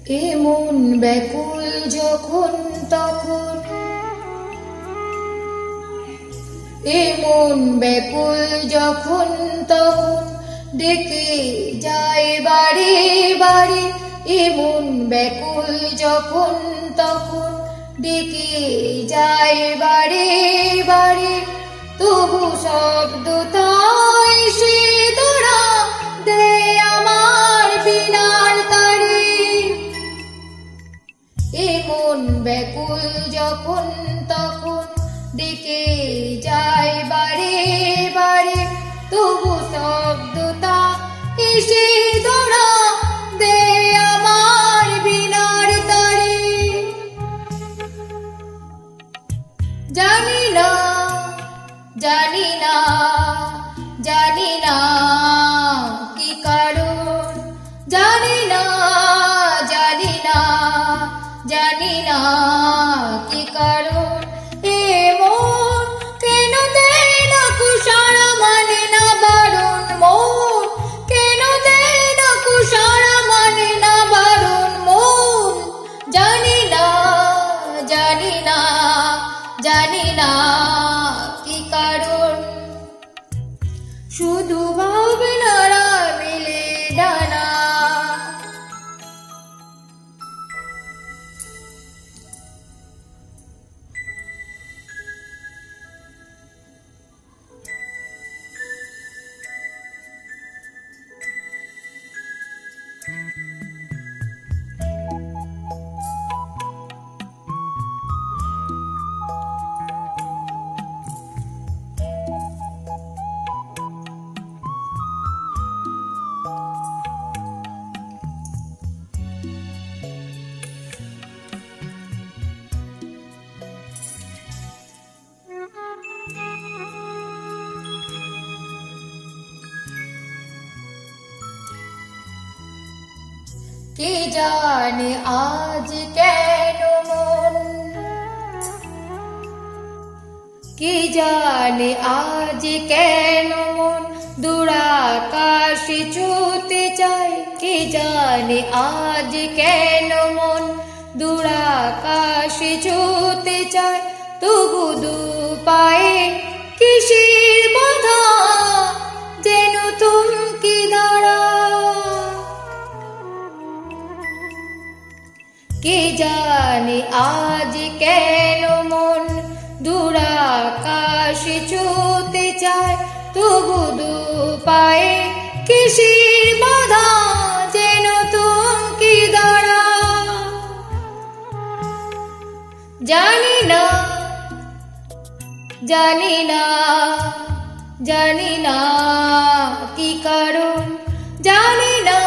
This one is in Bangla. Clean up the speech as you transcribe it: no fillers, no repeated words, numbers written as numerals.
এমন ব্যাকুল যখন তখন, এমন ব্যাকুল যখন তখন ডেকে যায় বারে বারে। এমন ব্যাকুল যখন তখন ডেকে যায় বারে বারে। তবু শব্দ তাই সে ধরা দেয় আমার বিনার তারে। এমন ব্যাকুল যখন তখন ডেকে যায় বারে বারে। তবু শব্দটা এসে ধরা দেয় আমার বিনার তারে। জানি না, জানি না, জানি না কি কারণ। জানি না, জানি না, জানি না কি কারণ। এমন কেন দেয় না কুসারা, মানে না বারণ মন। কেন দেয় না কুসারা, মানে না বারণ মন। জানি না, জানি না, জানি না কি কারণ। শুধু ভাবনারা মিলে ডানা। কে জানে আজ কেন মন, কে জানে আজ কেন মন দূরাকাশে ছুঁতে চায়। কে জানে আজ কেন মন দূরাকাশে ছুঁতে চায়। তবু দু পায়ে কিসের বাধা, যেন থমকে দাঁড়া। কে জানে আজ কেন মন দূরাকাশে ছুঁতে চায়। তবু দু পায়ে কিসের বাধা, যেন থমকে দাঁড়া। জানি না, জানি না, জানি না কি কারণ। জানি না,